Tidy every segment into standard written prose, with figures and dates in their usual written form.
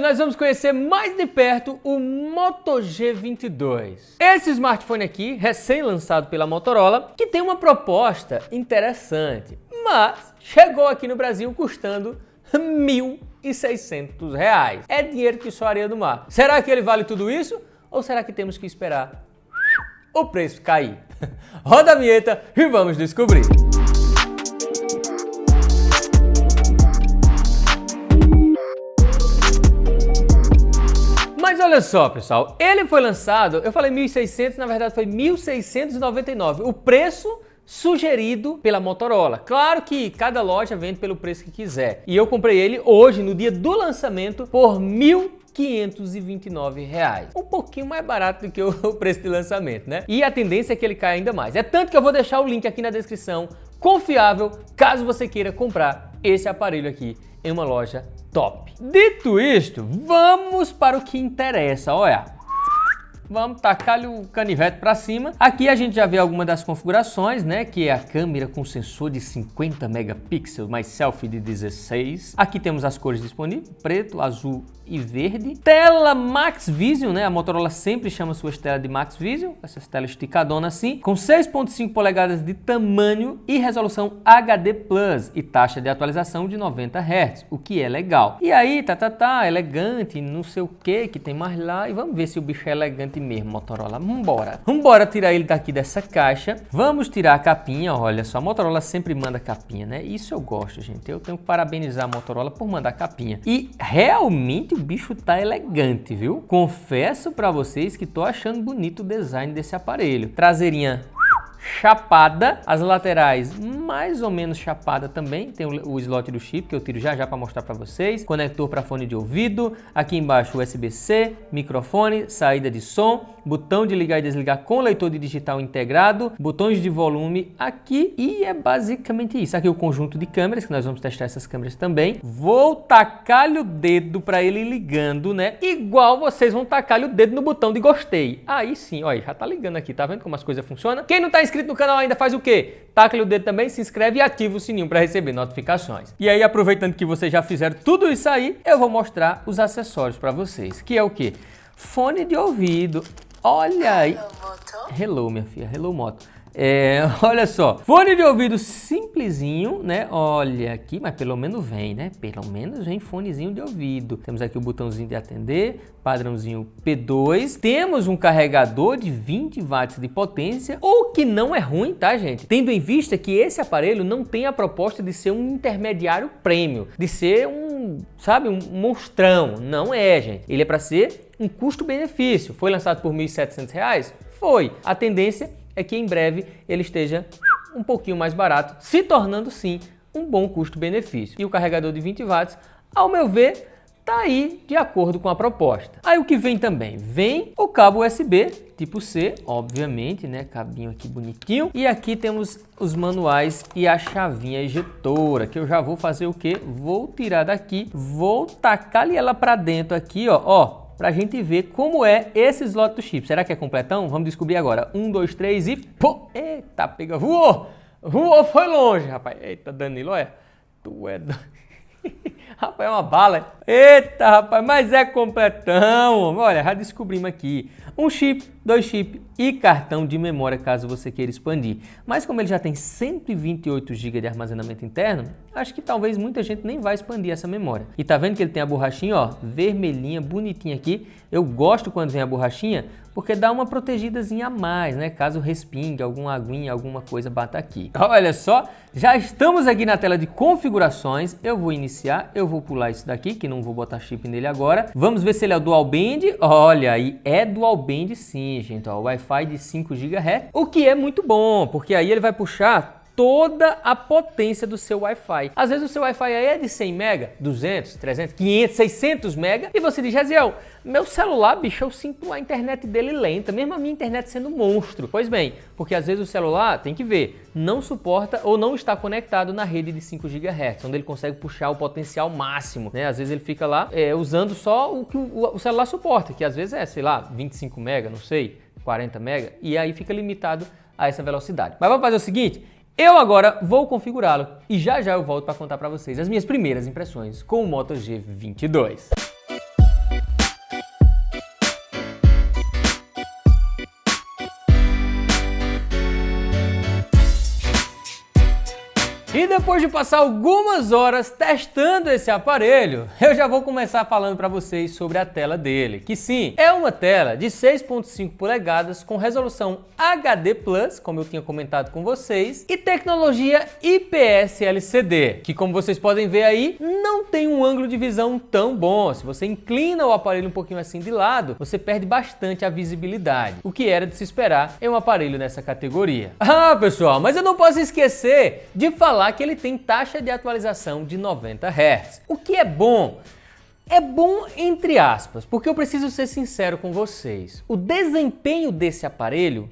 hoje nós vamos conhecer mais de perto o Moto G22. Esse smartphone aqui, recém-lançado pela Motorola, que tem uma proposta interessante, mas chegou aqui no Brasil custando R$1.600. É dinheiro que só areia do mar. Será que ele vale tudo isso? Ou será que temos que esperar o preço cair? Roda a vinheta e vamos descobrir. Mas olha só, pessoal, ele foi lançado, eu falei 1.600, na verdade foi 1.699, o preço sugerido pela Motorola. Claro que cada loja vende pelo preço que quiser. E eu comprei ele hoje, no dia do lançamento, por R$1.529. Um pouquinho mais barato do que o preço de lançamento, né? E a tendência é que ele caia ainda mais. É tanto que eu vou deixar o link aqui na descrição, confiável, caso você queira comprar esse aparelho aqui em uma loja top. Dito isto, vamos para o que interessa, olha. Vamos tacar o canivete para cima. Aqui a gente já vê alguma das configurações, né? Que é a câmera com sensor de 50 megapixels, mais selfie de 16. Aqui temos as cores disponíveis, preto, azul e verde. Tela Max Vision, né? A Motorola sempre chama suas telas de Max Vision, essas telas esticadonas assim, com 6.5 polegadas de tamanho e resolução HD Plus e taxa de atualização de 90 Hz, o que é legal. E aí, elegante, não sei o que tem mais lá, e vamos ver se o bicho é elegante mesmo, Motorola. Vambora tirar ele daqui dessa caixa. Vamos tirar a capinha, olha só, a Motorola sempre manda capinha, né? Isso eu gosto, gente. Eu tenho que parabenizar a Motorola por mandar capinha. E realmente o bicho tá elegante, viu? Confesso pra vocês que tô achando bonito o design desse aparelho. Traseirinha chapada, as laterais mais ou menos chapada também, tem o slot do chip que eu tiro já para mostrar para vocês, conector para fone de ouvido, aqui embaixo USB-C, microfone, saída de som, botão de ligar e desligar com leitor de digital integrado, botões de volume aqui e é basicamente isso. Aqui o conjunto de câmeras, que nós vamos testar essas câmeras também. Vou tacar-lhe o dedo para ele ligando, né? Igual vocês vão tacar-lhe o dedo no botão de gostei. Aí sim, olha, já tá ligando aqui, tá vendo como as coisas funcionam? Quem não tá inscrito no canal ainda faz o quê? Taca-lhe o dedo também, se inscreve e ativa o sininho para receber notificações. E aí, aproveitando que vocês já fizeram tudo isso aí, eu vou mostrar os acessórios para vocês, que é o quê? Fone de ouvido. Olha aí. Hello, minha filha. Hello, moto. Olha só, fone de ouvido simplesinho, né? Olha aqui, mas pelo menos vem, né? Pelo menos vem fonezinho de ouvido. Temos aqui o botãozinho de atender, padrãozinho P2. Temos um carregador de 20 watts de potência, o que não é ruim, tá, gente? Tendo em vista que esse aparelho não tem a proposta de ser um intermediário premium, de ser sabe, um monstrão. Não é, gente. Ele é para ser um custo-benefício. Foi lançado por R$1.700? Foi. A tendência é que em breve ele esteja um pouquinho mais barato, se tornando sim um bom custo-benefício. E o carregador de 20 watts, ao meu ver, tá aí de acordo com a proposta. Aí o que vem também? Vem o cabo USB tipo C, obviamente, né? Cabinho aqui bonitinho. E aqui temos os manuais e a chavinha ejetora, que eu já vou fazer o quê? Vou tirar daqui, vou tacar-lhe ela para dentro aqui, ó, pra gente ver como é esse slot do chip. Será que é completão? Vamos descobrir agora. 1, 2, 3 e... Pô! Eita, pega! Voou! Voou, foi longe, rapaz. Eita, Danilo, olha. Tu é... Rapaz, é uma bala. Eita, rapaz, mas é completão. Olha, já descobrimos aqui. Um chip, 2 chips e cartão de memória, caso você queira expandir. Mas como ele já tem 128 GB de armazenamento interno, acho que talvez muita gente nem vai expandir essa memória. E tá vendo que ele tem a borrachinha, ó, vermelhinha, bonitinha aqui. Eu gosto quando vem a borrachinha, porque dá uma protegidazinha a mais, né? Caso respingue, alguma aguinha, alguma coisa bata aqui. Olha só, já estamos aqui na tela de configurações. Eu vou iniciar, eu vou pular isso daqui, que não vou botar chip nele agora. Vamos ver se ele é Dual Band. Olha aí, é Dual Band sim, gente. Ó, Wi-Fi de 5 GHz, o que é muito bom, porque aí ele vai puxar toda a potência do seu Wi-Fi. Às vezes o seu Wi-Fi aí é de 100 MB, 200, 300, 500, 600 MB e você diz, Jaziel, meu celular, bicho, eu sinto a internet dele lenta, mesmo a minha internet sendo monstro. Pois bem, porque às vezes o celular, tem que ver, não suporta ou não está conectado na rede de 5 GHz, onde ele consegue puxar o potencial máximo, né? Às vezes ele fica lá usando só o que o celular suporta, que às vezes é, sei lá, 25 MB, não sei, 40 MB, e aí fica limitado a essa velocidade. Mas vamos fazer o seguinte, eu agora vou configurá-lo e já eu volto para contar para vocês as minhas primeiras impressões com o Moto G22. E depois de passar algumas horas testando esse aparelho, eu já vou começar falando para vocês sobre a tela dele, que sim, é uma tela de 6.5 polegadas com resolução HD+, como eu tinha comentado com vocês, e tecnologia IPS LCD, que como vocês podem ver aí, não tem um ângulo de visão tão bom. Se você inclina o aparelho um pouquinho assim de lado, você perde bastante a visibilidade, o que era de se esperar em um aparelho nessa categoria. Ah, pessoal, mas eu não posso esquecer de falar que ele tem taxa de atualização de 90 Hz. O que é bom? É bom entre aspas, porque eu preciso ser sincero com vocês. O desempenho desse aparelho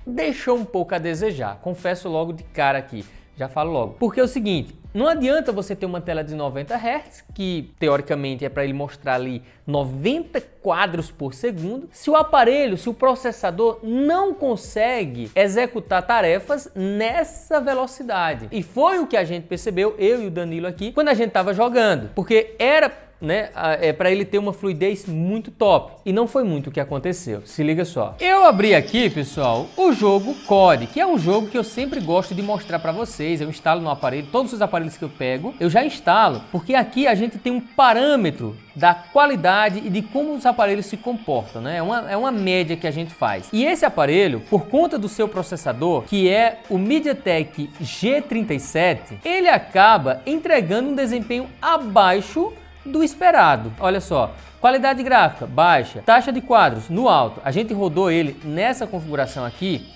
deixou um pouco a desejar. Confesso logo de cara aqui, já falo logo. Porque é o seguinte, não adianta você ter uma tela de 90 Hz, que teoricamente é para ele mostrar ali 90 quadros por segundo, se o aparelho, se o processador não consegue executar tarefas nessa velocidade. E foi o que a gente percebeu, eu e o Danilo aqui, quando a gente estava jogando, porque era para ele ter uma fluidez muito top. E não foi muito o que aconteceu. Se liga só. Eu abri aqui, pessoal, o jogo COD, que é um jogo que eu sempre gosto de mostrar para vocês. Eu instalo no aparelho, todos os aparelhos que eu pego, eu já instalo, porque aqui a gente tem um parâmetro da qualidade e de como os aparelhos se comportam, né? É uma média que a gente faz. E esse aparelho, por conta do seu processador, que é o MediaTek G37, ele acaba entregando um desempenho abaixo do esperado. Olha só, qualidade gráfica baixa, taxa de quadros no alto. A gente rodou ele nessa configuração aqui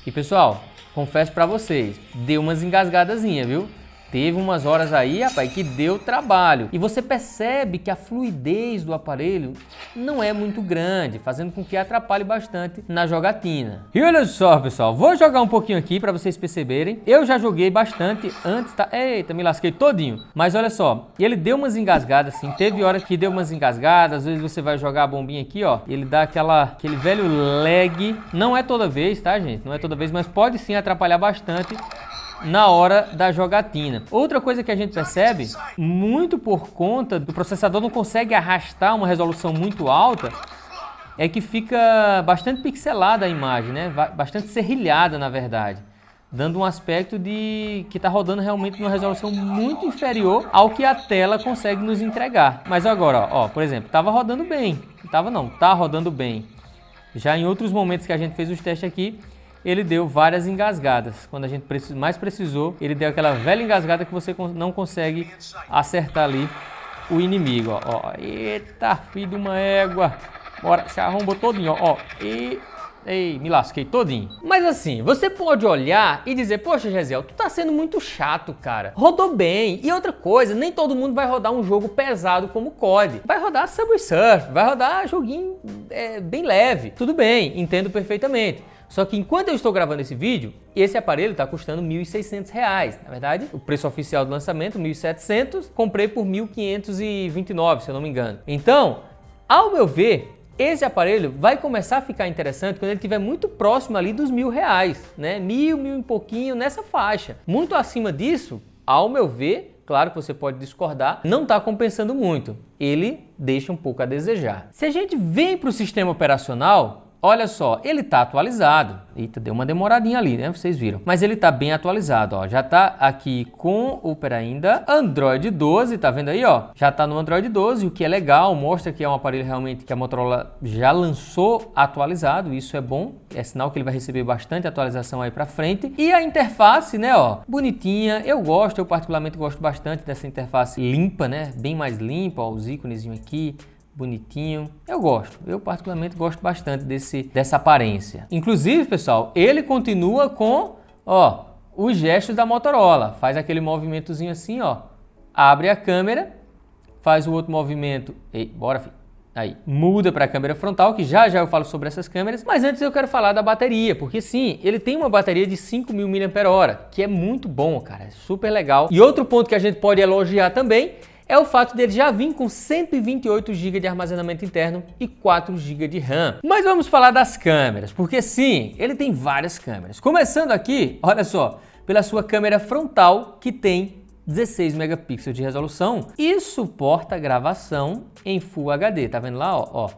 e, pessoal, confesso para vocês, deu umas engasgadazinhas, viu? Teve umas horas aí, rapaz, que deu trabalho. E você percebe que a fluidez do aparelho não é muito grande, fazendo com que atrapalhe bastante na jogatina. E olha só, pessoal, vou jogar um pouquinho aqui para vocês perceberem. Eu já joguei bastante antes, tá? Eita, me lasquei todinho. Mas olha só, ele deu umas engasgadas assim, teve hora que deu umas engasgadas, às vezes você vai jogar a bombinha aqui, ó, ele dá aquele velho lag. Não é toda vez, tá, gente? Não é toda vez, mas pode sim atrapalhar bastante na hora da jogatina. Outra coisa que a gente percebe, muito por conta do processador não consegue arrastar uma resolução muito alta, é que fica bastante pixelada a imagem, né? Bastante serrilhada, na verdade, dando um aspecto de que está rodando realmente numa resolução muito inferior ao que a tela consegue nos entregar. Mas agora, ó, por exemplo, estava rodando bem. Tá rodando bem. Já em outros momentos que a gente fez os testes aqui, ele deu várias engasgadas. Quando a gente mais precisou, ele deu aquela velha engasgada que você não consegue acertar ali o inimigo, ó. Eita, filho de uma égua. Bora, se arrombou todinho, ó. Ei, me lasquei todinho. Mas assim, você pode olhar e dizer, poxa, Gesiel, tu tá sendo muito chato, cara. Rodou bem. E outra coisa, nem todo mundo vai rodar um jogo pesado como o COD. Vai rodar Subway Surf, vai rodar joguinho bem leve. Tudo bem, entendo perfeitamente. Só que enquanto eu estou gravando esse vídeo, esse aparelho está custando R$ 1.600. Na verdade, o preço oficial do lançamento, R$ 1.700, comprei por R$ 1.529, se eu não me engano. Então, ao meu ver, esse aparelho vai começar a ficar interessante quando ele estiver muito próximo ali dos R$ 1.000, né? Mil e pouquinho nessa faixa. Muito acima disso, ao meu ver, claro que você pode discordar, não está compensando muito. Ele deixa um pouco a desejar. Se a gente vem para o sistema operacional, olha só, ele está atualizado. Eita, deu uma demoradinha ali, né? Vocês viram. Mas ele está bem atualizado, ó. Já está aqui com o ainda Android 12, tá vendo aí, ó? Já está no Android 12, o que é legal, mostra que é um aparelho realmente que a Motorola já lançou atualizado. Isso é bom, é sinal que ele vai receber bastante atualização aí para frente. E a interface, né, ó, bonitinha. Eu particularmente gosto bastante dessa interface limpa, né? Bem mais limpa, ó, os íconezinhos aqui. Bonitinho, eu particularmente gosto bastante dessa aparência. Inclusive, pessoal, ele continua com, ó, os gestos da Motorola. Faz aquele movimentozinho assim, ó, abre a câmera, faz o outro movimento, bora, filho. Aí, muda para a câmera frontal, que já eu falo sobre essas câmeras, mas antes eu quero falar da bateria, porque sim, ele tem uma bateria de 5.000 mAh, que é muito bom, cara, é super legal. E outro ponto que a gente pode elogiar também é o fato dele já vir com 128 GB de armazenamento interno e 4 GB de RAM. Mas vamos falar das câmeras, porque sim, ele tem várias câmeras. Começando aqui, olha só, pela sua câmera frontal, que tem 16 megapixels de resolução e suporta gravação em Full HD. Tá vendo lá, ó?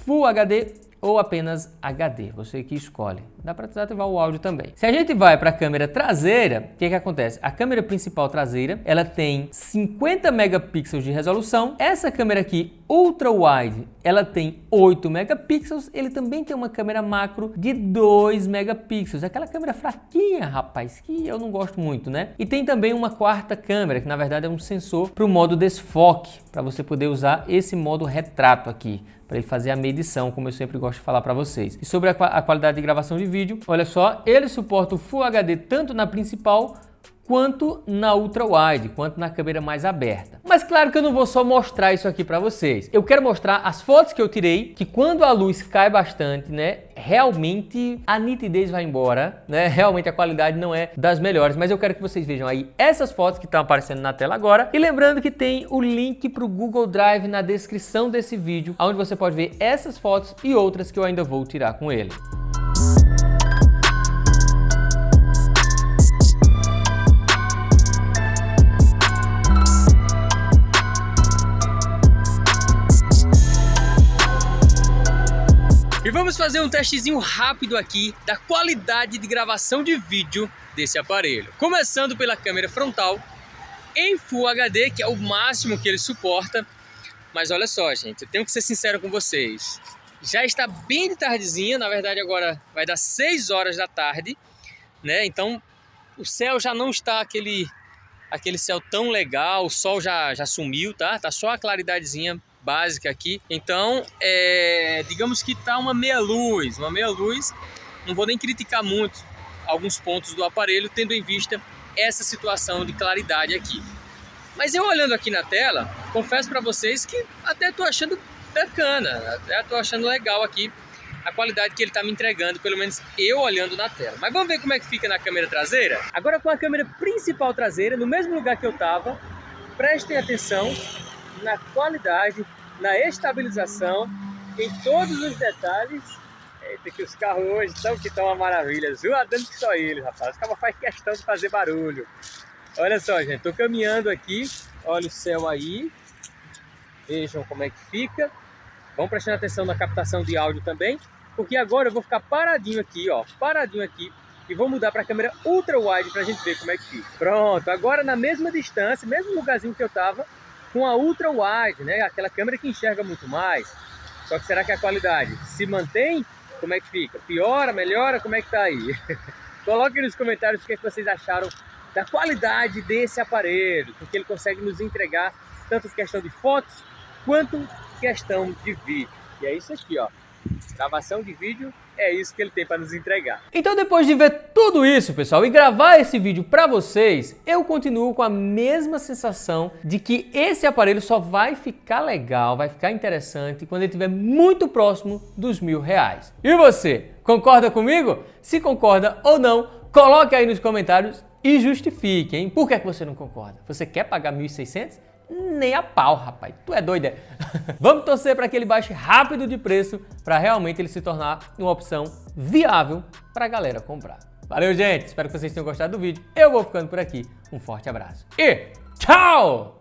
Full HD ou apenas HD, você que escolhe. dá para desativar o áudio também. Se a gente vai para a câmera traseira, o que acontece? A câmera principal traseira, ela tem 50 megapixels de resolução. Essa câmera aqui, ultra wide, ela tem 8 megapixels. Ele também tem uma câmera macro de 2 megapixels. Aquela câmera fraquinha, rapaz, que eu não gosto muito, né? E tem também uma quarta câmera, que na verdade é um sensor para o modo desfoque, para você poder usar esse modo retrato aqui, para ele fazer a medição, como eu sempre gosto de falar para vocês. E sobre a qualidade de gravação de vídeo, olha só, ele suporta o Full HD tanto na principal quanto na ultra wide, quanto na câmera mais aberta. Mas claro que eu não vou só mostrar isso aqui para vocês. Eu quero mostrar as fotos que eu tirei, que quando a luz cai bastante, né, realmente a nitidez vai embora, né? Realmente a qualidade não é das melhores, mas eu quero que vocês vejam aí essas fotos que estão aparecendo na tela agora. E lembrando que tem o link para o Google Drive na descrição desse vídeo, onde você pode ver essas fotos e outras que eu ainda vou tirar com ele. E vamos fazer um testezinho rápido aqui da qualidade de gravação de vídeo desse aparelho. Começando pela câmera frontal em Full HD, que é o máximo que ele suporta. Mas olha só, gente, eu tenho que ser sincero com vocês. Já está bem de tardezinha, na verdade agora vai dar 6 horas da tarde, né? Então o céu já não está aquele céu tão legal, o sol já sumiu, tá? Tá só a claridadezinha básica aqui. Então, digamos que tá uma meia luz. Não vou nem criticar muito alguns pontos do aparelho, tendo em vista essa situação de claridade aqui. Mas eu olhando aqui na tela, confesso para vocês que até tô achando bacana, até tô achando legal aqui a qualidade que ele tá me entregando, pelo menos eu olhando na tela. Mas vamos ver como é que fica na câmera traseira? Agora com a câmera principal traseira, no mesmo lugar que eu tava, prestem atenção na qualidade, na estabilização, em todos os detalhes. Eita, que os carros hoje estão uma maravilha, zoadando que só eles, rapaz. Os carros fazem questão de fazer barulho. Olha só, gente, tô caminhando aqui, olha o céu aí, vejam como é que fica. Vão prestando atenção na captação de áudio também, porque agora eu vou ficar paradinho aqui, ó, e vou mudar para a câmera ultra wide para a gente ver como é que fica. Pronto, agora na mesma distância, mesmo lugarzinho que eu tava, com a ultra wide, né, aquela câmera que enxerga muito mais. Só que será que a qualidade se mantém? Como é que fica? Piora, melhora? Como é que tá aí? Coloquem nos comentários o que vocês acharam da qualidade desse aparelho, porque ele consegue nos entregar tanto questão de fotos quanto questão de vídeo. E é isso aqui, ó. Gravação de vídeo é isso que ele tem para nos entregar. Então, depois de ver tudo isso, pessoal, e gravar esse vídeo para vocês, eu continuo com a mesma sensação de que esse aparelho só vai ficar legal, vai ficar interessante quando ele estiver muito próximo dos R$1.000. E você, concorda comigo? Se concorda ou não, coloque aí nos comentários e justifique, hein? Por que você não concorda? Você quer pagar 1.600? Nem a pau, rapaz. Tu é doido, é? Vamos torcer para que ele baixe rápido de preço para realmente ele se tornar uma opção viável para a galera comprar. Valeu, gente. Espero que vocês tenham gostado do vídeo. Eu vou ficando por aqui. Um forte abraço e tchau!